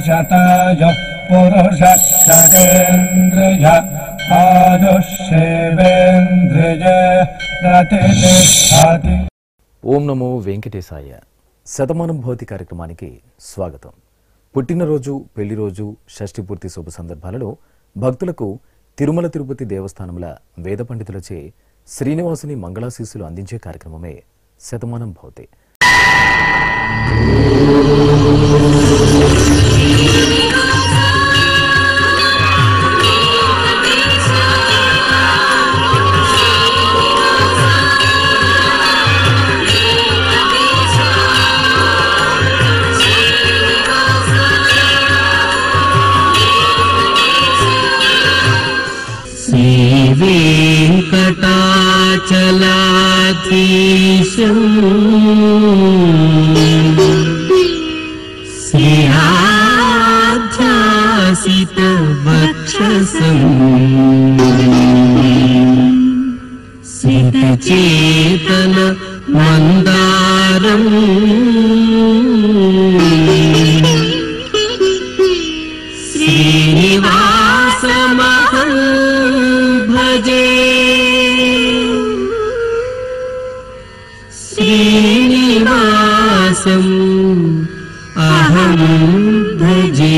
शतायुः पुरुषः शतेन्द्रिय आयुष्येवेन्द्रिय प्रतिष्ठति। ఓం నమో వెంకటేశాయ. శతమానం భవతి కార్యక్రమానికి స్వాగతం. పుట్టినరోజు, పెళ్లి రోజు, షష్ఠి పూర్తి శుభ సందర్భాలలో భక్తులకు తిరుమల తిరుపతి దేవస్థానముల వేద పండితులచే శ్రీనివాసుని మంగళాశీస్సులు అందించే కార్యక్రమమే శతమానం భవతి. వెంకటాచలాధీశం శ్రీయాధ్యాసిత వక్షసం సితచేతన మందారం శ్రీనివాసమహం భజే. శ్రీనివాసం అహం భజే.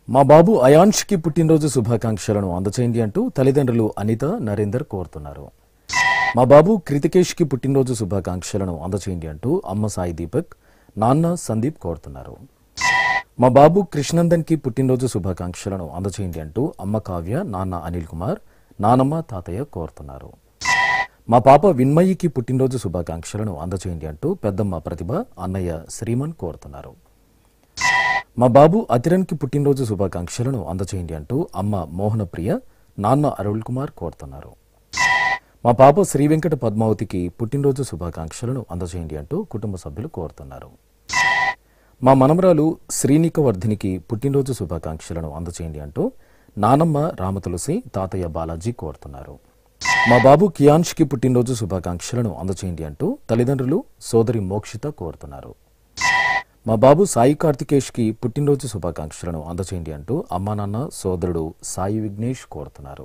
మా బాబు అయాన్ష్కి పుట్టినరోజు శుభాకాంక్షలను అందచేయండి అంటూ తల్లిదండ్రులు అనిత, నరేందర్ కోరుతున్నారు. మా బాబు కృతికేష్కి పుట్టినరోజు శుభాకాంక్షలను అందచేయండి అంటూ అమ్మ సాయి దీపక్, నాన్న సందీప్ కోరుతున్నారు. మా బాబు కృష్ణందన్కి పుట్టినరోజు శుభాకాంక్షలను అందచేయండి అంటూ అమ్మ కావ్య, నాన్న అనిల్ కుమార్, నానమ్మ, తాతయ్య కోరుతున్నారు. మా పాప విన్మయికి పుట్టినరోజు శుభాకాంక్షలను అందచేయండి అంటూ పెద్దమ్మ ప్రతిభ, అన్నయ్య శ్రీమన్ కోరుతున్నారు. మా బాబు అతిరన్కి పుట్టినరోజు శుభాకాంక్షలను అందచేయండి అంటూ అమ్మ మోహనప్రియ, నాన్న అరుణ్ కుమార్ కోరుతున్నారు. మా పాప శ్రీ వెంకట పద్మావతికి పుట్టినరోజు శుభాకాంక్షలను అందచేయండి అంటూ కుటుంబ సభ్యులు కోరుతున్నారు. మా మనమరాలు శ్రీనికవర్ధినికి పుట్టినరోజు శుభాకాంక్షలను అందచేయండి అంటూ నానమ్మ రామతులసి, తాతయ్య బాలాజీ కోరుతున్నారు. మా బాబు కియాన్ష్కి పుట్టినరోజు శుభాకాంక్షలను అందచేయండి అంటూ తల్లిదండ్రులు సోదరి మోక్షిత కోరుతున్నారు. మా బాబు సాయి కార్తికేష్కి పుట్టినరోజు శుభాకాంక్షలను అందచేయండి అంటూ అమ్మా నాన్న, సోదరుడు సాయి విఘ్నేష్ కోరుతున్నారు.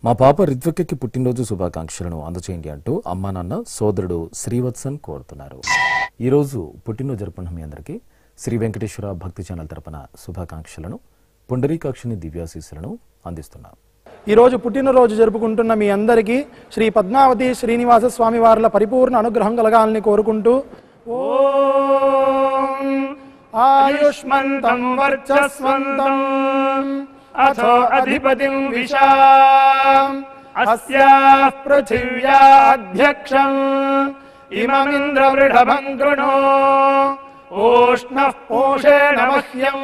మా పాప రిత్వికకి పుట్టినరోజు శుభాకాంక్షలను అందచేయండి అంటూ అమ్మా నాన్న, సోదరుడు శ్రీవత్సన్ కోరుతున్నారు. ఈరోజు పుట్టినరోజు జరుపుకున్న మీ అందరికీ శ్రీ వెంకటేశ్వర భక్తి ఛానల్ తరపున శుభాకాంక్షలను, పుండరీకాక్షిని దివ్యాశీస్సులను అందిస్తున్నాం. ఈరోజు పుట్టినరోజు జరుపుకుంటున్న మీ అందరికీ శ్రీ పద్మావతి శ్రీనివాస స్వామి వార్ల పరిపూర్ణ అనుగ్రహం కలగాలని కోరుకుంటూ ఓం ఆయుష్మంతం వర్చస్వంతం అథో అధిపతిం విశాం అస్యాః పృథివ్యాధ్యక్షం ఇమమింద్రవృఢభం కృణో ఓష్ణః పోషేణ మహ్యం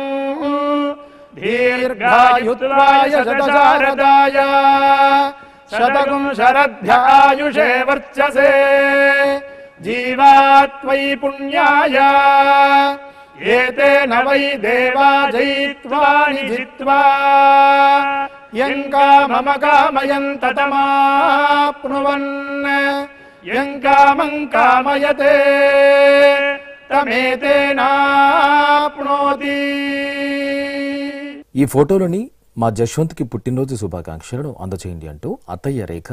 దీర్ఘాయుత్వాయ శతశారదాయ శతగుం శరధ్యాయుషే వర్చసే జీవాత్వై పుణ్యాయ ఏతేన వై దేవా జయిత్వాని జిత్వా యం కామమ కామయం తతమాప్నువన్ యం కామం కామయతే తమేతేనాప్నోతి. ఈ ఫోటోలోని మా జశ్వంత్కి పుట్టినరోజు శుభాకాంక్షలను అందచేయండి అంటూ అత్తయ్య రేఖ,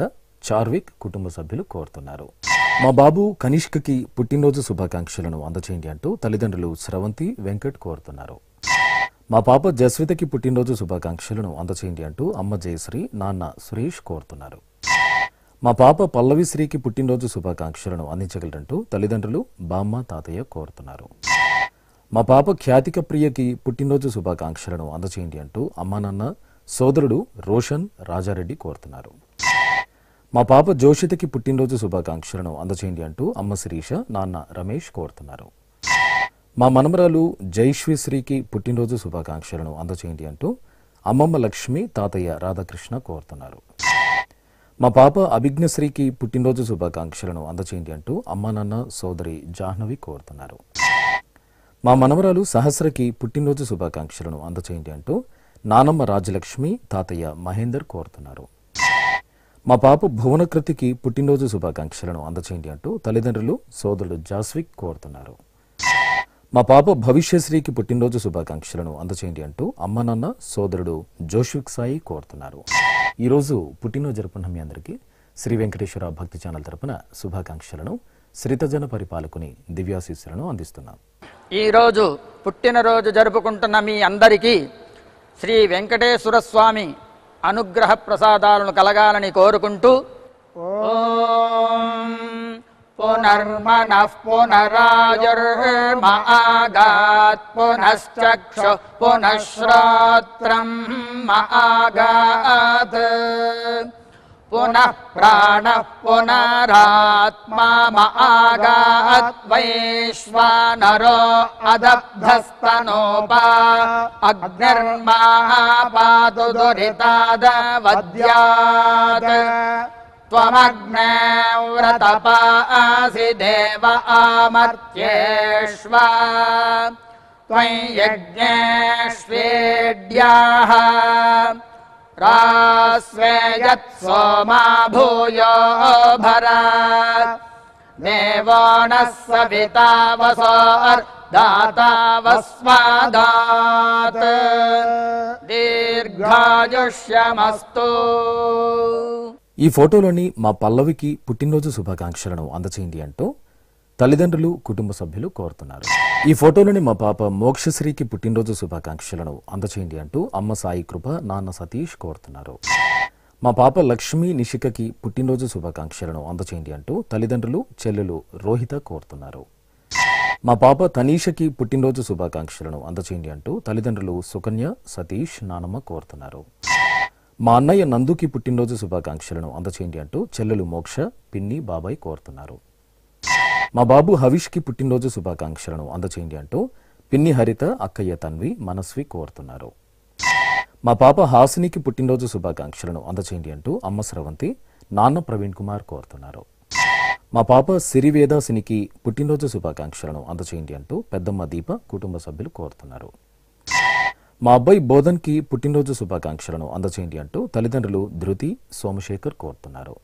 చార్విక్ కుటుంబ సభ్యులు కోరుతున్నారు. మా బాబు కనిష్కకి పుట్టినరోజు శుభాకాంక్షలను అందచేయండి అంటూ తల్లిదండ్రులు స్రవంతి, వెంకట్ కోరుతున్నారు. మా పాప జస్వితకి పుట్టినరోజు శుభాకాంక్షలను అందచేయండి అంటూ అమ్మ జయశ్రీ, నాన్న సురేష్ కోరుతున్నారు. మా పాప పల్లవిశ్రీకి పుట్టినరోజు శుభాకాంక్షలను అందించగలరంటూ తల్లిదండ్రులు బామ్మ, తాతయ్య కోరుతున్నారు. మా పాప ఖ్యాతిక ప్రియకి పుట్టినరోజు శుభాకాంక్షలను అందచేయండి అంటూ అమ్మా నాన్న, సోదరుడు రోషన్, రాజారెడ్డి కోరుతున్నారు. మా పాప జోషితకి పుట్టినరోజు శుభాకాంక్షలను అందచేయండి అంటూ అమ్మ శిరీష, నాన్న రమేష్ కోరుతున్నారు. మా మనమరాలు జైశ్రీశ్రీకి పుట్టినరోజు శుభాకాంక్షలను అందచేయండి అంటూ అమ్మమ్మ లక్ష్మి, తాతయ్య రాధాకృష్ణ కోరుతున్నారు. మా పాప అభిజ్ఞశ్రీకి పుట్టినరోజు శుభాకాంక్షలను అందచేయండి అంటూ అమ్మా నాన్న, సోదరి జాహ్నవి కోరుతున్నారు. మా మనవరాలు సహస్రకి పుట్టినరోజు శుభాకాంక్షలను అందచేయండి అంటూ నానమ్మ రాజలక్ష్మి, తాతయ్య మహేందర్ కోరుతున్నారు. మా పాప భువనకృతికి పుట్టినరోజు శుభాకాంక్షలను అందచేయండి అంటూ తల్లిదండ్రులు సోదరుడు జాస్విక్ కోరుతున్నారు. మా పాప భవిష్యశ్రీకి పుట్టినరోజు శుభాకాంక్షలను అందచేయండి అంటూ అమ్మ నాన్న సోదరుడు జోష్విక్ సాయి కోరుతున్నారు. ఈరోజు పుట్టినరోజు జరుపుకున్న మీ అందరికీ శ్రీ వెంకటేశ్వర భక్తి ఛానల్ తరపున శుభాకాంక్షలను శ్రీతజన పరిపాలకుని దివ్యాశీస్సులను అందిస్తున్నాం. ఈరోజు పుట్టినరోజు జరుపుకుంటున్న మీ అందరికీ శ్రీ వెంకటేశ్వర స్వామి అనుగ్రహ ప్రసాదాలను కలగాలని కోరుకుంటూ ఓం పునర్మనః పునరాయుర్మాగాత్ పునశ్చక్షు పునఃశ్రోత్రం మాగాత్ పునః ప్రాణః పునరాత్మా మాగాత్ వైశ్వానరో అదబ్ధస్తనోపా అగ్నిర్మాపాతు దురితాదవద్యాత్ త్వమగ్నే వ్రతపాసి దేవ ఆమర్త్యేష్వ త్వం యజ్ఞేష్వేడ్యాః రాస్వేయత్ సోమా భూయో భరా దేవో నః సవితా వసోర్దాతా వస్మాదాత్ దీర్ఘాయుష్యమస్తు. ఈ ఫోటోలోని మా పల్లవికి పుట్టినరోజు శుభాకాంక్షలను అందచేయండి అంటూ తల్లిదండ్రులు కుటుంబ సభ్యులు కోరుతున్నారు. ఈ ఫోటోలోని మా పాప మోక్షశ్రీకి పుట్టినరోజు శుభాకాంక్షలను అందచేయండి అంటూ అమ్మ సాయి కృప నాన్న సతీష్ కోరుతున్నారు. మా పాప లక్ష్మి నిషికకి పుట్టినరోజు శుభాకాంక్షలను అందచేయండి అంటూ తల్లిదండ్రులు చెల్లెలు రోహిత కోరుతున్నారు. మా పాప తనీషకి పుట్టినరోజు శుభాకాంక్షలను అందచేయండి అంటూ తల్లిదండ్రులు సుకన్య సతీష్ నానమ్మ కోరుతున్నారు. మా అన్నయ్య నందుకి పుట్టినరోజు శుభాకాంక్షలను అందచేయండి అంటూ చెల్లెలు మోక్ష పిన్ని బాబాయ్ కోరుతున్నారు. మా బాబు హవిష్కి పుట్టినరోజు శుభాకాంక్షలను అందచేయండి అంటూ పిన్ని హరిత అక్కయ్య తన్వి మనస్వి కోరుతున్నారు. మా పాప హాసినికి పుట్టినరోజు శుభాకాంక్షలను అందచేయండి అంటూ అమ్మ స్రవంతి నాన్న ప్రవీణ్ కుమార్ కోరుతున్నారు. మా పాప సిరివేదాసినికి పుట్టినరోజు శుభాకాంక్షలను అందచేయండి అంటూ పెద్దమ్మ దీప కుటుంబ సభ్యులు కోరుతున్నారు. మా అబ్బాయి బోధన్కి పుట్టినరోజు శుభాకాంక్షలను అందచేయండి అంటూ తల్లిదండ్రులు ధృతి సోమశేఖర్ కోరుతున్నారు.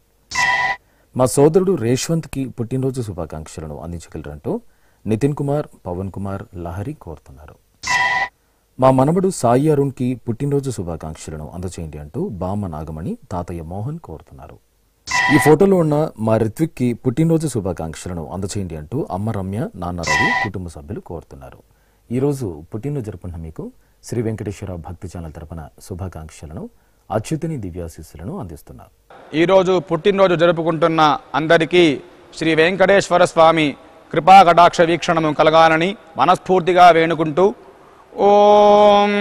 మా సోదరుడు రేష్వంత్కి పుట్టినరోజు శుభాకాంక్షలను అందించగలరంటూ నితిన్ కుమార్ పవన్ కుమార్ లహరి కోరుతున్నారు. మా మనవడు సాయి అరుణ్కి పుట్టినరోజు శుభాకాంక్షలను అందచేయండి అంటూ బామ్మ నాగమణి తాతయ్య మోహన్ కోరుతున్నారు. ఈ ఫోటోలో ఉన్న మా రిత్విక్కి పుట్టినరోజు శుభాకాంక్షలను అందచేయండి అంటూ అమ్మ రమ్య నాన్న రవి కుటుంబ సభ్యులు కోరుతున్నారు. ఈరోజు పుట్టినరోజు జరుపుకున్న మీకు శ్రీ వెంకటేశ్వర భక్తి ఛానల్ తరపున శుభాకాంక్షలను అచ్యుతుని దివ్యాశీస్సులను అందిస్తున్నారు. ఈరోజు పుట్టినరోజు జరుపుకుంటున్న అందరికీ శ్రీ వెంకటేశ్వర స్వామి కృపా కటాక్ష వీక్షణము కలగాలని మనస్ఫూర్తిగా వేణుకుంటూ ఓం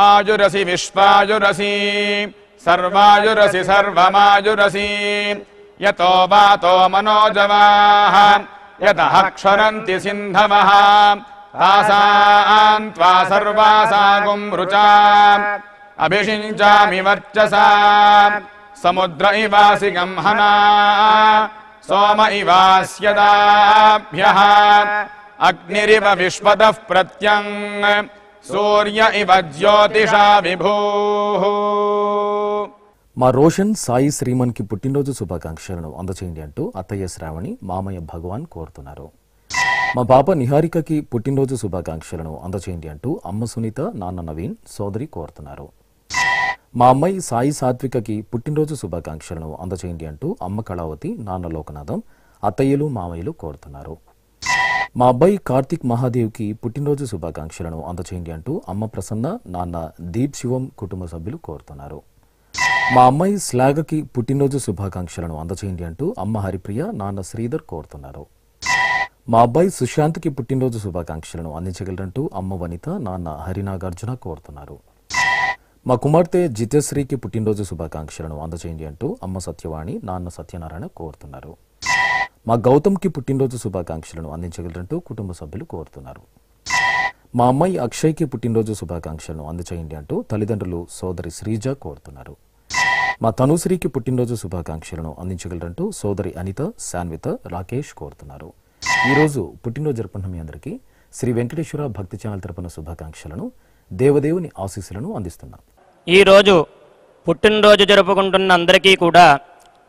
ఆయురసి విశ్వాయురసి సర్వాయురసి సర్వమాయురసి యతో వాతో మనోజవాః యతః క్షరంతి సింధవః తాసాం త్వా సర్వాసాగుం రుచాం అభిషించామి వర్చసా సముద్ర ఇవాసి గంహనా సోమ ఇవాస్యదాభ్యః అగ్నిరివ విశ్వతః ప్రత్యం సూర్య ఇవ జ్యోతిషా విభూః. మా రోషన్ సాయి శ్రీమన్ కి పుట్టినరోజు శుభాకాంక్షలను అందచేయండి అంటూ అత్తయ్య శ్రావణి మామయ్య భగవాన్ కోరుతున్నారు. మా పాప నిహారికకి పుట్టినరోజు శుభాకాంక్షలను అందచేయండి అంటూ అమ్మ సునీత నాన్న నవీన్ సోదరి కోరుతున్నారు. మా అమ్మాయి సాయి సాత్వికకి పుట్టినరోజు శుభాకాంక్షలను అందచేయండి అంటూ అమ్మ కళావతి నాన్న లోకనాథం అత్తయ్యలు మామయ్యలు కోరుతున్నారు. మా అబ్బాయి కార్తిక్ మహాదేవ్కి పుట్టినరోజు శుభాకాంక్షలను అందచేయండి అంటూ అమ్మ ప్రసన్న నాన్న దీప్ శివం కుటుంబ సభ్యులు కోరుతున్నారు. మా అమ్మాయి శ్లాఘకి పుట్టినరోజు శుభాకాంక్షలను అందచేయండి అంటూ అమ్మ హరిప్రియ నాన్న శ్రీధర్ కోరుతున్నారు. మా అబ్బాయి సుశాంత్కి పుట్టినరోజు శుభాకాంక్షలను అందించగలరంటూ అమ్మ వనిత నాన్న హరినాగార్జున కోరుతున్నారు. మా కుమార్తె జితశ్రీకి పుట్టినరోజు శుభాకాంక్షలను అందచేయండి అంటూ అమ్మ సత్యవాణి నాన్న సత్యనారాయణ కోరుతున్నారు. మా గౌతమ్కి పుట్టినరోజు శుభాకాంక్షలను అందించగలరంటూ కుటుంబ సభ్యులు కోరుతున్నారు. మా అమ్మాయి అక్షయ్కి పుట్టినరోజు శుభాకాంక్షలను అందచేయండి అంటూ తల్లిదండ్రులు సోదరి శ్రీజ కోరుతున్నారు. మా తనుశ్రీకి పుట్టినరోజు శుభాకాంక్షలను అందించగలరంటూ సోదరి అనిత శాన్విత రాకేష్ కోరుతున్నారు. ఈరోజు పుట్టినరోజు జరుపుకున్న మీ అందరికీ శ్రీ వెంకటేశ్వర భక్తి ఛానల్ తరపున శుభాకాంక్షలను దేవదేవుని ఆశీస్సులను అందిస్తున్నాం. ఈరోజు పుట్టినరోజు జరుపుకుంటున్న అందరికీ కూడా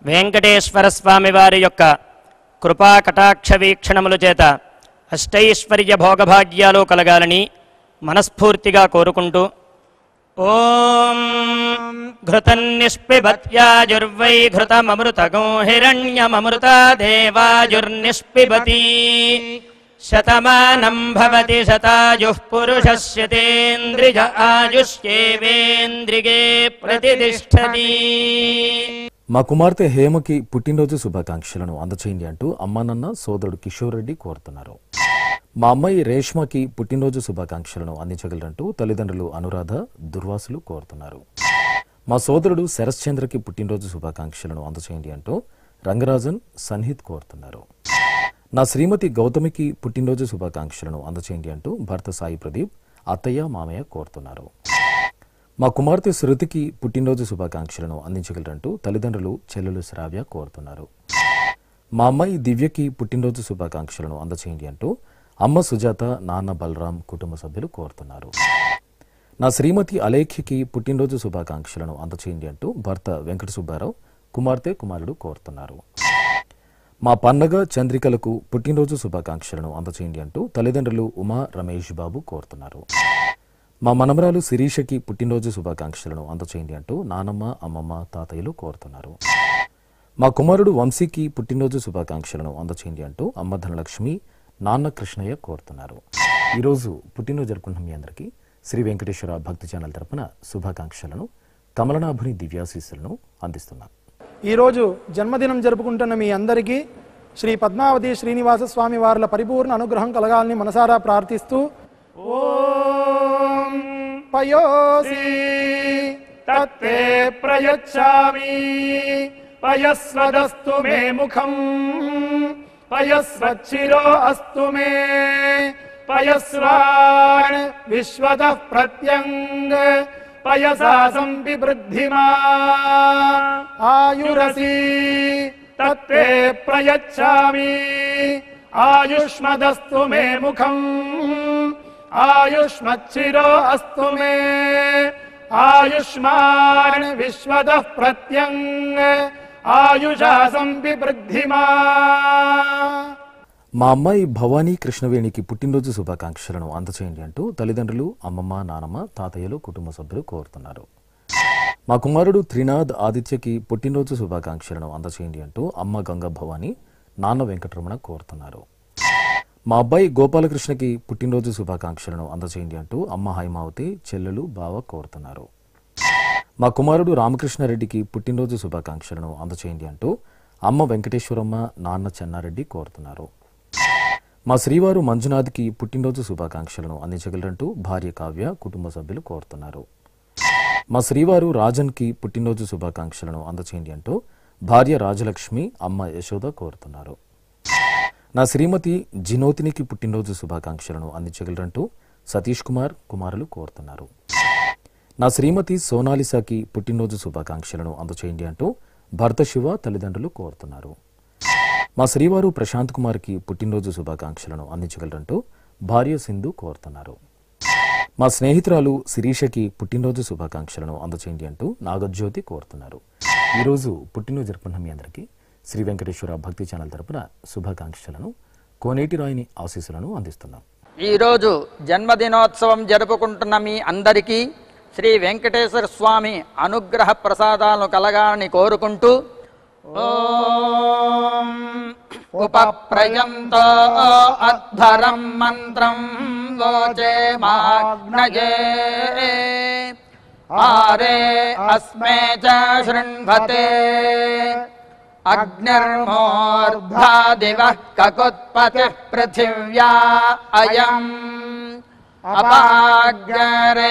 వెంకటేశ్వర స్వామి వారి యొక్క కృపా కటాక్ష వీక్షణముల చేత అష్టైశ్వర్య భోగభాగ్యాలు కలగాలని మనస్ఫూర్తిగా కోరుకుంటూ ఓం ఘృతన్నిష్పిబత్యాజుర్వై ఘృతమమృతగో హిరణ్యమమృతా దేవాజుర్నిష్పిబతి శతమానం భవతి శతాయుః పురుషస్యతేంద్రియ ఆయుష్యేవేంద్రిగే ప్రతిష్టతి. మా కుమార్తె హేమకి పుట్టినరోజు శుభాకాంక్షలను అందచేయండి అంటూ అమ్మానన్న సోదరుడు కిషోర్ రెడ్డి కోరుతున్నారు. మా అమ్మాయి రేష్మకి పుట్టినరోజు శుభాకాంక్షలను అందించగలరంటూ తల్లిదండ్రులు అనురాధ దుర్వాసులు కోరుతున్నారు. మా సోదరుడు శరశ్చంద్రకి పుట్టినరోజు శుభాకాంక్షలను అందచేయండి అంటూ రంగరాజన్ సన్హిత్ కోరుతున్నారు. నా శ్రీమతి గౌతమికి పుట్టినరోజు శుభాకాంక్షలను అందచేయండి అంటూ భర్త సాయి ప్రదీప్ అత్తయ్య మామయ్య కోరుతున్నారు. మా కుమార్తె శృతికి పుట్టినరోజు శుభాకాంక్షలను అందించగలరంటూ తల్లిదండ్రులు చెల్లెలు శ్రావ్య కోరుతున్నారు. మా అమ్మాయి దివ్యకి పుట్టినరోజు శుభాకాంక్షలను అందచేయండి అంటూ అమ్మ సుజాత నాన్న బలరాం కుటుంబ సభ్యులు కోరుతున్నారు. నా శ్రీమతి అలేఖ్యకి పుట్టినరోజు శుభాకాంక్షలను అందచేయండి అంటూ భర్త వెంకట సుబ్బారావు కుమార్తె కుమారుడు కోరుతున్నారు. మా పన్నగ చంద్రికలకు పుట్టినరోజు శుభాకాంక్షలను అందచేయండి అంటూ తల్లిదండ్రులు ఉమా రమేష్ బాబు కోరుతున్నారు. మా మనమరాలు శిరీషకి పుట్టినరోజు శుభాకాంక్షలను అందచేయండి అంటూ నానమ్మ అమ్మమ్మ తాతయ్యలు కోరుతున్నారు. మా కుమారుడు వంశీకి పుట్టినరోజు శుభాకాంక్షలను అందచేయండి అంటూ అమ్మ ధనలక్ష్మి నాన్న కృష్ణయ్య కోరుతున్నారు. ఈరోజు పుట్టినరోజు జరుపుకుంటున్న మీ అందరికీ శ్రీ వెంకటేశ్వర భక్తి ఛానల్ తరపున శుభాకాంక్షలను కమలనాభుని దివ్యాశీస్సులను అందిస్తున్నాం. ఈరోజు జన్మదినం జరుపుకుంటున్న మీ అందరికీ శ్రీ పద్మావతి శ్రీనివాస స్వామి వార్ల పరిపూర్ణ అనుగ్రహం కలగాలని మనసారా ప్రార్థిస్తూ ఓం పయోసి తత్తే ప్రయచ్చామి పయస్వదస్తు మే ముఖం పయస్వచ్చిరో అస్తు మే పయస్వాన్ విశ్వతః ప్రత్యంగ పయసా సంపివృద్ధిమా ఆయురసి తత్తే ప్రయచ్చామి ఆయుష్మదస్తు మే ముఖం ఆయుష్మచ్చిరో అస్తు మే ఆయుష్మాన్ విశ్వతః ప్రత్యంగ ఆయుషా సంపివృద్ధిమా. మా అమ్మాయి భవానీ కృష్ణవేణికి పుట్టినరోజు శుభాకాంక్షలను అందచేయండి అంటూ తల్లిదండ్రులు అమ్మమ్మ నానమ్మ తాతయ్యలు కుటుంబ సభ్యులు కోరుతున్నారు. మా కుమారుడు త్రినాథ్ ఆదిత్యకి పుట్టినరోజు శుభాకాంక్షలను అందచేయండి అంటూ అమ్మ గంగ భవానీ నాన్న వెంకటరమణ కోరుతున్నారు. మా అబ్బాయి గోపాలకృష్ణకి పుట్టినరోజు శుభాకాంక్షలను అందచేయండి అంటూ అమ్మ హైమావతి చెల్లెలు బావ కోరుతున్నారు. మా కుమారుడు రామకృష్ణారెడ్డికి పుట్టినరోజు శుభాకాంక్షలను అందచేయండి అంటూ అమ్మ వెంకటేశ్వరమ్మ నాన్న చెన్నారెడ్డి కోరుతున్నారు. మా శ్రీవారు మంజునాథ్కి పుట్టినరోజు శుభాకాంక్షలను అందించగలరంటూ భార్య కావ్య కుటుంబ సభ్యులు కోరుతున్నారు. మా శ్రీవారు రాజన్కి పుట్టినరోజు శుభాకాంక్షలను అందచేయండి అంటూ భార్య రాజలక్ష్మి అమ్మ యశోద కోరుతున్నారు. నా శ్రీమతి జినోతినికి పుట్టినరోజు శుభాకాంక్షలను అందించగలరంటూ సతీష్ కుమార్ కుమారులు కోరుతున్నారు. నా శ్రీమతి సోనాలిసాకి పుట్టినరోజు శుభాకాంక్షలను అందచేయండి అంటూ భర్త శివ తల్లిదండ్రులు కోరుతున్నారు. మా శ్రీవారు ప్రశాంత్ కుమార్కి పుట్టినరోజు శుభాకాంక్షలను అందించగలరంటూ భార్య సింధు కోరుతున్నారు. మా స్నేహితురాలు శిరీషకి పుట్టినరోజు శుభాకాంక్షలను అందచేయండి అంటూ నాగజ్యోతి కోరుతున్నారు. ఈరోజు పుట్టినరోజు జరుపుకున్న మీ అందరికీ శ్రీ వెంకటేశ్వర భక్తి ఛానల్ తరపున శుభాకాంక్షలను కోనేటి రాయిని ఆశీస్సులను అందిస్తున్నాం. ఈరోజు జన్మదినోత్సవం జరుపుకుంటున్న మీ అందరికీ శ్రీ వెంకటేశ్వర స్వామి అనుగ్రహ ప్రసాదాలను కలగాలని కోరుకుంటూ ఓం ఉపప్రయంతో అధ్వరం మంత్రం వోచే మాగ్నయే ఆరే అస్మే చ శృణ్వతే అగ్నిర్మోర్ధ్వా దివః కకుత్పతిః పృథివ్యా అయం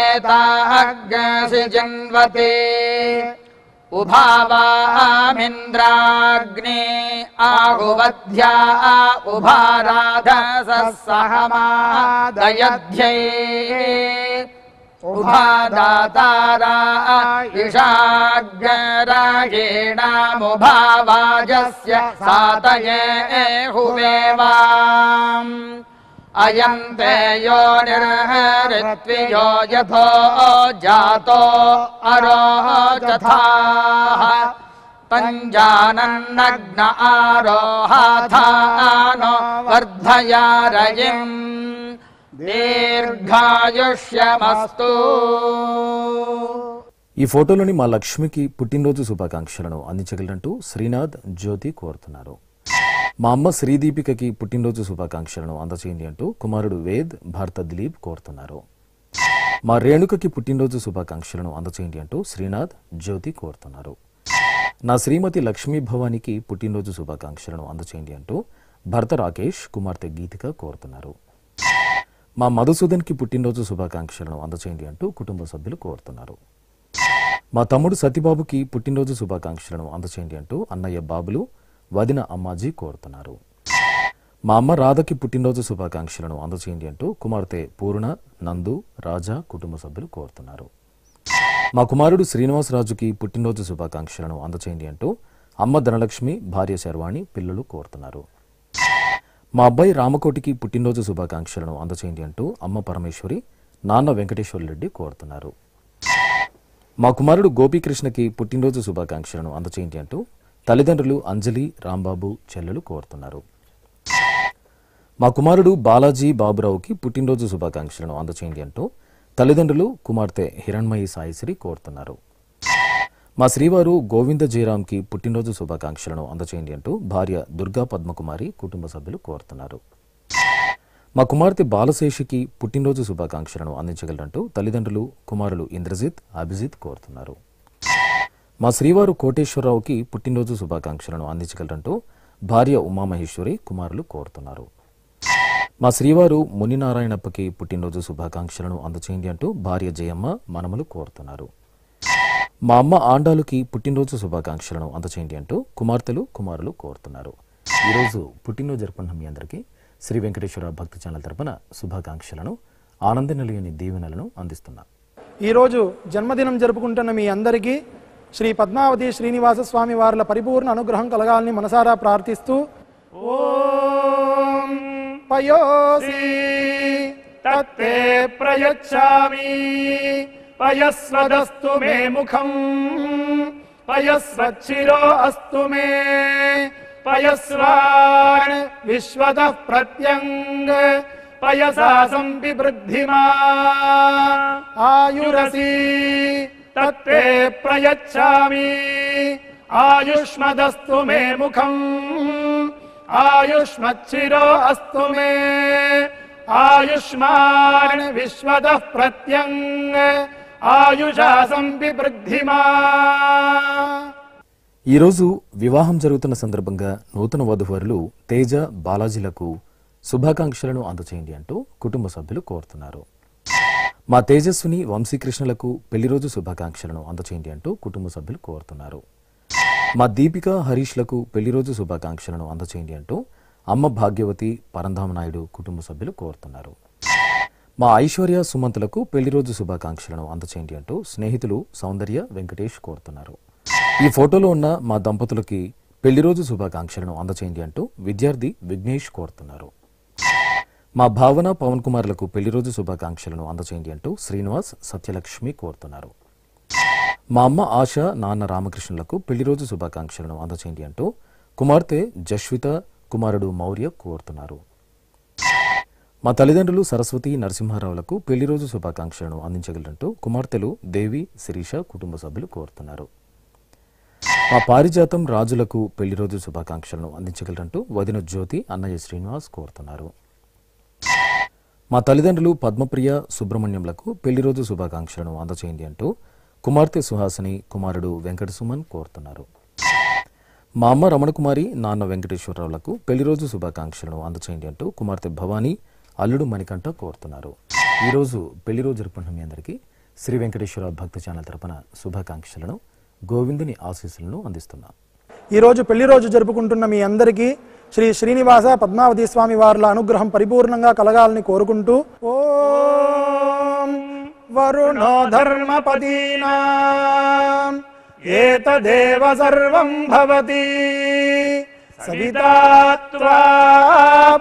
అపాగ్రేతాగ్సి జన్వతే ఉభావామింద్రాగ్నే ఆహువధ్యా ఉభారాధసః సహమాదయధ్యై ఉభాదాతారా ఇషాగ్రాయేణాముభావాజస్య సాతయే హువేవాం అయం తే యో నిర్హరిత్వియో యథో జాతో అరోచథాః పంజానన్నగ్న ఆరోహాథానో వర్ధయారజిం దీర్ఘాయుష్యమస్తు. ఈ ఫోటోలోని మా లక్ష్మికి పుట్టినరోజు శుభాకాంక్షలను అందించగలరంటూ శ్రీనాథ్ జ్యోతి కోరుతున్నారు. మా అమ్మ శ్రీదీపికకి పుట్టినరోజు శుభాకాంక్షలను అందచేయండి అంటూ కుమారుడు వేద్ భర్త దిలీప్ కోరుతున్నారు. మా రేణుకకి పుట్టినరోజు శుభాకాంక్షలను అందచేయండి అంటూ శ్రీనాథ్ జ్యోతి కోరుతున్నారు. నా శ్రీమతి లక్ష్మీ భవానికి పుట్టినరోజు శుభాకాంక్షలను అందచేయండి అంటూ భర్త రాకేష్ కుమార్తె గీతిక కోరుతున్నారు. మా మధుసూదన్కి పుట్టినరోజు శుభాకాంక్షలను అందచేయండి అంటూ కుటుంబ సభ్యులు కోరుతున్నారు. మా తమ్ముడు సతీబాబుకి పుట్టినరోజు శుభాకాంక్షలను అందచేయండి అంటూ అన్నయ్య బాబులు వదిన అమ్మాజీ కోరుతున్నారు. మా అమ్మ రాధకి పుట్టినరోజు శుభాకాంక్షలను అందచేయండి అంటూ కుమార్తె పూర్ణ, నందు, రాజా కుటుంబ సభ్యులు కోరుతున్నారు. మా కుమారుడు శ్రీనివాసరాజుకి పుట్టినరోజు శుభాకాంక్షలను అందచేయండి అంటూ అమ్మ ధనలక్ష్మి, భార్య శర్వాణి, పిల్లలు కోరుతున్నారు. మా అబ్బాయి రామకోటికి పుట్టినరోజు శుభాకాంక్షలను అందచేయండి అంటూ అమ్మ పరమేశ్వరి, నాన్న వెంకటేశ్వర రెడ్డి కోరుతున్నారు. మా కుమారుడు గోపీకృష్ణకి పుట్టినరోజు శుభాకాంక్షలను అందచేయండి అంటూ తల్లిదండ్రులు అంజలి, రాంబాబు, చెల్లెలు కోరుతున్నారు. మా కుమారుడు బాలాజీ బాబురావుకి పుట్టినరోజు శుభాకాంక్షలను అందచేయండి అంటూ తల్లిదండ్రులు కుమార్తె హిరణ్మయి సాయిశ్రీ కోరుతున్నారు. మా శ్రీవారు గోవింద జయరాంకి పుట్టినరోజు శుభాకాంక్షలను అందచేయండి అంటూ భార్య దుర్గా పద్మకుమారి కుటుంబ సభ్యులు కోరుతున్నారు. మా కుమార్తె బాలశేషికి పుట్టినరోజు శుభాకాంక్షలను అందించగలరంటూ తల్లిదండ్రులు కుమారులు ఇంద్రజిత్, అభిజిత్ కోరుతున్నారు. మా శ్రీవారు కోటేశ్వరరావుకి పుట్టినరోజు శుభాకాంక్షలను అందించగలరంటూ భార్య ఉమామహేశ్వరి, కుమారులు కోరుతున్నారు. మా శ్రీవారు మునినారాయణప్పకి పుట్టినరోజు శుభాకాంక్షలను అందచేయండి అంటూ భార్య జయమ్మ, మనమలు కోరుతున్నారు. మా అమ్మ ఆండాలుకి పుట్టినరోజు శుభాకాంక్షలను అందచేయండి అంటూ కుమార్తెలు, కుమారులు కోరుతున్నారు. ఈరోజు పుట్టినరోజు జరుపుకున్న మీ అందరికీ శ్రీ వెంకటేశ్వర భక్తి ఛానల్ తరపున శుభాకాంక్షలను, ఆనంద నిలయని దీవెనలను అందిస్తున్నా. ఈరోజు జన్మదినం జరుపుకుంటున్న మీ అందరికీ శ్రీ పద్మావతి శ్రీనివాస స్వామి వార్ల పరిపూర్ణ అనుగ్రహం కలగాలని మనసారా ప్రార్థిస్తూ ఓం పయోసి తత్తే ప్రయచ్చామి పయస్వదస్తు మే ముఖం పయస్వచ్చిరో అస్తు మే పయస్వాన్ విశ్వతః ప్రత్యంగ పయసా సంపివృద్ధిమా ఆయురసి తత్తే ప్రయచ్చామి ఆయుష్మదస్తు మే ముఖం ఆయుష్మచ్చిరో అస్తు మే ఆయుష్మాన్ విశ్వతః ప్రత్యంగ ఆయుషా సంపివృద్ధిమా. ఈరోజు వివాహం జరుగుతున్న సందర్భంగా నూతన వధువరులు తేజ, బాలాజీలకు శుభాకాంక్షలను అందచేయండి అంటూ కుటుంబ సభ్యులు కోరుతున్నారు. మా తేజస్విని, వంశీకృష్ణలకు పెళ్లిరోజు శుభాకాంక్షలను అందచేయండి అంటూ కుటుంబ సభ్యులు కోరుతున్నారు. మా దీపిక, హరీష్లకు పెళ్లిరోజు శుభాకాంక్షలను అందచేయండి అంటూ అమ్మ భాగ్యవతి, పరంధామ నాయుడు కుటుంబ సభ్యులు కోరుతున్నారు. మా ఐశ్వర్య, సుమంతులకు పెళ్లిరోజు శుభాకాంక్షలను అందచేయండి అంటూ స్నేహితులు సౌందర్య, వెంకటేష్ కోరుతున్నారు. ఈ ఫోటోలో ఉన్న మా దంపతులకి పెళ్లిరోజు శుభాకాంక్షలను అందచేయండి అంటూ విద్యార్థి విఘ్నేష్ కోరుతున్నారు. మా భావన, పవన్ కుమార్లకు పెళ్లిరోజు శుభాకాంక్షలను అందచేయండి అంటూ శ్రీనివాస్, సత్యలక్ష్మి కోరుతున్నారు. మా అమ్మ ఆశ, నాన్న రామకృష్ణులకు పెళ్లిరోజు శుభాకాంక్షలను అందచేయండి అంటూ కుమార్తె జశ్విత, కుమారుడు మౌర్య కోరుతున్నారు. మా తల్లిదండ్రులు సరస్వతి, నరసింహారావులకు పెళ్లిరోజు శుభాకాంక్షలను అందించగలరంటూ కుమార్తెలు దేవి, శిరీష కుటుంబ సభ్యులు కోరుతున్నారు. మా పారిజాతం రాజులకు పెళ్లిరోజు శుభాకాంక్షలను అందించగలరంటూ వదిన జ్యోతి, అన్నయ్య శ్రీనివాస్ కోరుతున్నారు. మా తల్లిదండ్రులు పద్మప్రియ, సుబ్రహ్మణ్యంలకు పెళ్లిరోజు శుభాకాంక్షలను అందచేయండి అంటూ కుమార్తె సుహాసిని, కుమారుడు వెంకట సుమన్ కోరుతున్నారు. మా అమ్మ రమణకుమారి, నాన్న వెంకటేశ్వరరావులకు పెళ్లిరోజు శుభాకాంక్షలను అందచేయండి అంటూ కుమార్తె భవానీ, అల్లుడు మణికంఠ కోరుతున్నారు. ఈరోజు పెళ్లిరోజు జరుపుకున్న మీ అందరికీ శ్రీ వెంకటేశ్వర భక్తి ఛానల్ తరపున శుభాకాంక్షలను, గోవిందుని ఆశీస్సులను అందిస్తున్నా. ఈరోజు పెళ్లి రోజు జరుపుకుంటున్న మీ అందరికీ శ్రీ శ్రీనివాస పద్మావతి స్వామి వార్ల అనుగ్రహం పరిపూర్ణంగా కలగాలని కోరుకుంటూ ఓం వరుణో ధర్మపదీనాం ఏతదేవ సర్వం భవతి సవితా త్వా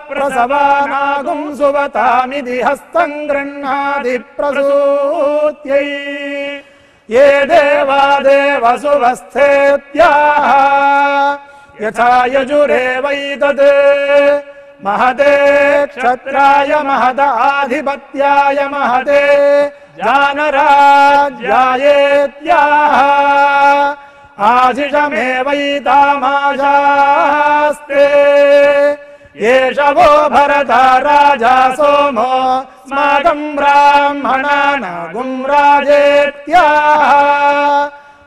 ప్రసవానాగుం సువతామిది హస్తం గృహ్ణాది ప్రసూత్యై ఏ దేవా దేవసువస్థేత్యాః యథా యజురేవైతద్ మహతే క్షత్రాయ మహదాధిపత్యాయ మహతే జానరాజ్యాయేత్యాః ఆశిషమేవైతామాశాస్తే ఏష వో భరత రాజా సోమో స్మాకం బ్రాహ్మణానాగుం రాజేత్యాః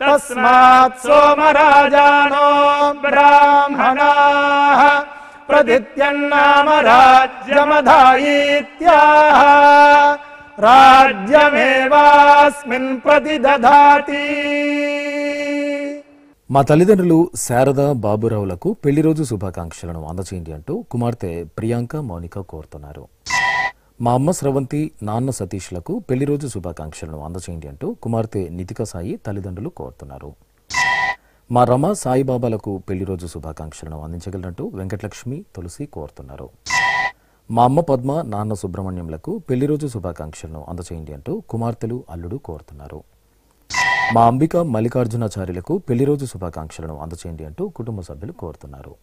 తస్మాత్ సోమరాజానో బ్రాహ్మణాః ప్రతిత్యన్నామ రాజ్యమధాయిత్యాః రాజ్యమేవాస్మిన్ ప్రతిదధాతి. మా తల్లిదండ్రులు శారద బాబురావులకు పెళ్లి రోజు శుభాకాంక్షలను అందచేయండి అంటూ కుమార్తె ప్రియాంక మౌనిక కోరుతున్నారు. మా అమ్మ స్రవంతి, నాన్న సతీష్లకు పెళ్లి రోజు శుభాకాంక్షలను అందచేయండి అంటూ కుమార్తె నితిక సాయి తల్లిదండ్రులు కోరుతున్నారు. మా రమ సాయిబాబాలకు పెళ్లి రోజు శుభాకాంక్షలను అందించగలరంటూ వెంకటలక్ష్మి తులసి కోరుతున్నారు. మా అమ్మ పద్మ, నాన్న సుబ్రహ్మణ్యంలకు పెళ్లి రోజు శుభాకాంక్షలను అందచేయండి అంటూ కుమార్తెలు అల్లుడు కోరుతున్నారు. మా అంబిక మల్లికార్జునాచార్యులకు పెళ్లి రోజు శుభాకాంక్షలను అందచేయండి అంటూ కుటుంబ సభ్యులు కోరుతున్నారు.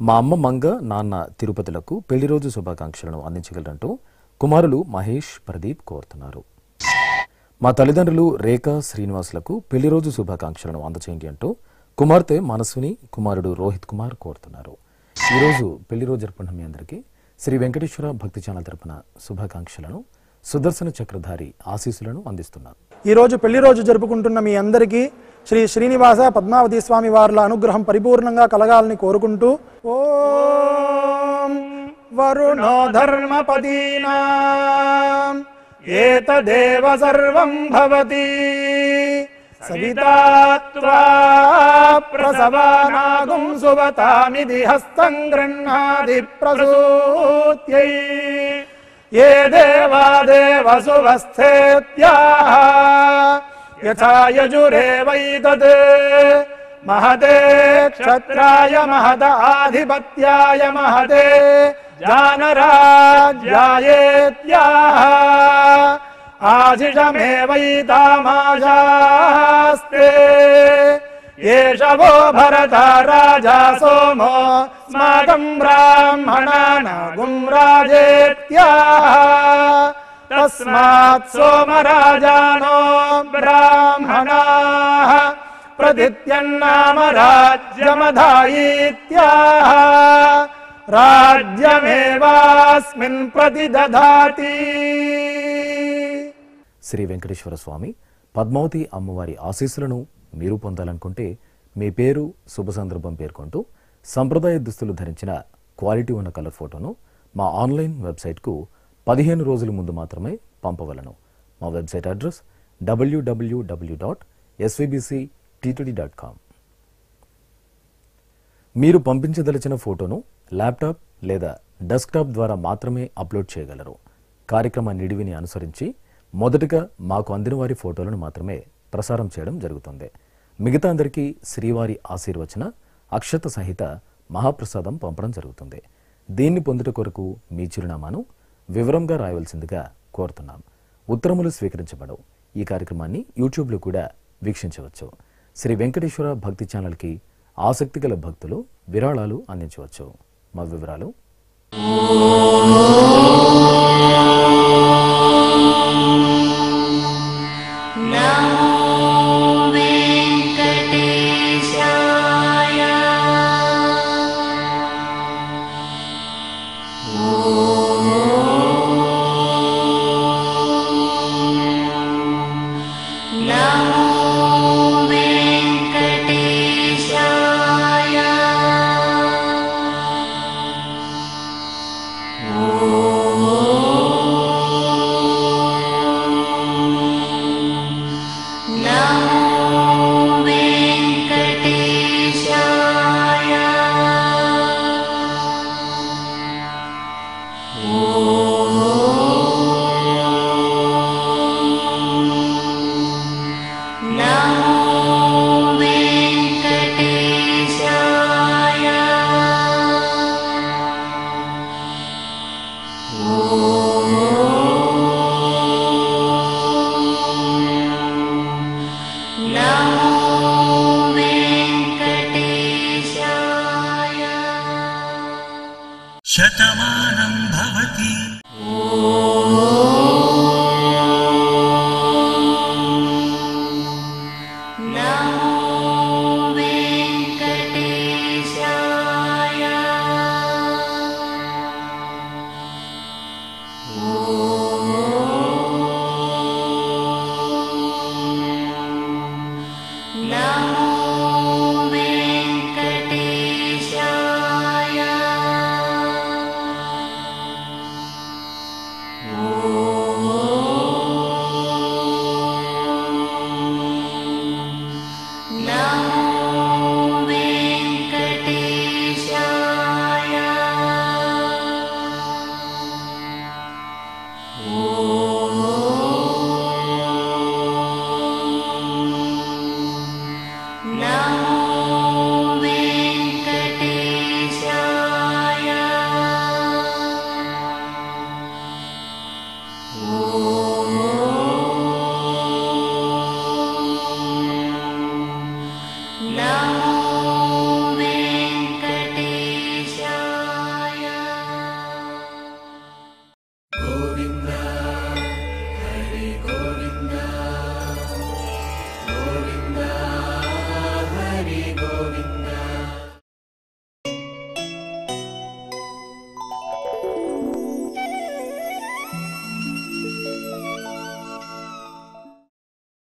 మా అమ్మ మంగ, నాన్న తిరుపతిలకు పెళ్లి రోజు శుభాకాంక్షలను అందించగలరంటూ కుమారులు మహేష్, ప్రదీప్ కోరుతున్నారు. మా తల్లిదండ్రులు రేఖ శ్రీనివాసులకు పెళ్లి రోజు శుభాకాంక్షలను అందచేయండి అంటూ కుమార్తె మనస్విని, కుమారుడు రోహిత్ కుమార్ కోరుతున్నారు. ఈరోజు పెళ్లి రోజు జరుపుకున్న మీ అందరికీ శ్రీ వెంకటేశ్వర భక్తి ఛానల్ తరపున శుభాకాంక్షలను, సుదర్శన చక్రధారి ఆశీస్సులను అందిస్తున్నారు. ఈరోజు పెళ్లి రోజు జరుపుకుంటున్న మీ అందరికీ శ్రీ శ్రీనివాస పద్మావతి స్వామి వార్ల అనుగ్రహం పరిపూర్ణంగా కలగాలని కోరుకుంటూ ఓం వరుణో ధర్మపదీనాం ఏతదేవ సర్వం భవతి సవితా త్వా ప్రసవానాగుం సువతామిది హస్తం గృహ్ణాది ప్రసూత్యై ఏ దేవా దేవసువస్థేత్యాః యథా యజురేవైతద్ మహతే క్షత్రాయ మహదాధిపత్యాయ మహతే జానరాజ్యాయేత్యాః ఆశిషమేవైతామాశాస్తే ఏష వో భరత రాజా సోమో స్మాకం బ్రాహ్మణానాగుం రాజేత్యాః తస్మాత్ సోమరాజానో బ్రాహ్మణాః ప్రతిత్యన్నామ రాజ్యమధాయిత్యాః రాజ్యమేవాస్మిన్ ప్రతిదధాతి. శ్రీ వెంకటేశ్వర స్వామి పద్మావతి అమ్మవారి ఆశీస్సులను మీరు పొందాలనుకుంటే మీ పేరు, శుభ సందర్భం పేర్కొంటూ సంప్రదాయ దుస్తులు ధరించిన క్వాలిటీ ఉన్న కలర్ ఫోటోను మా ఆన్లైన్ వెబ్సైట్కు 15 రోజుల ముందు మాత్రమే పంపవలను. మా వెబ్సైట్ అడ్రస్ www.svbcttd.com. మీరు పంపించదలిచిన ఫోటోను ల్యాప్టాప్ లేదా డెస్క్టాప్ ద్వారా మాత్రమే అప్లోడ్ చేయగలరు. కార్యక్రమ నిడివిని అనుసరించి మొదటగా మాకు అందిన వారి ఫోటోలను మాత్రమే ప్రసారం చేయడం జరుగుతుంది. మిగతా అందరికీ శ్రీవారి ఆశీర్వచన అక్షత సహిత మహాప్రసాదం పంపడం జరుగుతుంది. దీన్ని పొందుట కొరకు మీ చిరునామాను వివరంగా రాయవలసిందిగా కోరుతున్నాం. ఉత్తరములు స్వీకరించబడవు. ఈ కార్యక్రమాన్ని యూట్యూబ్లో కూడా వీక్షించవచ్చు. శ్రీ వెంకటేశ్వర భక్తి ఛానల్కి ఆసక్తి గల భక్తులు విరాళాలు అందించవచ్చు. మా వివరాలు Oh శతమానం భవతి. ఓ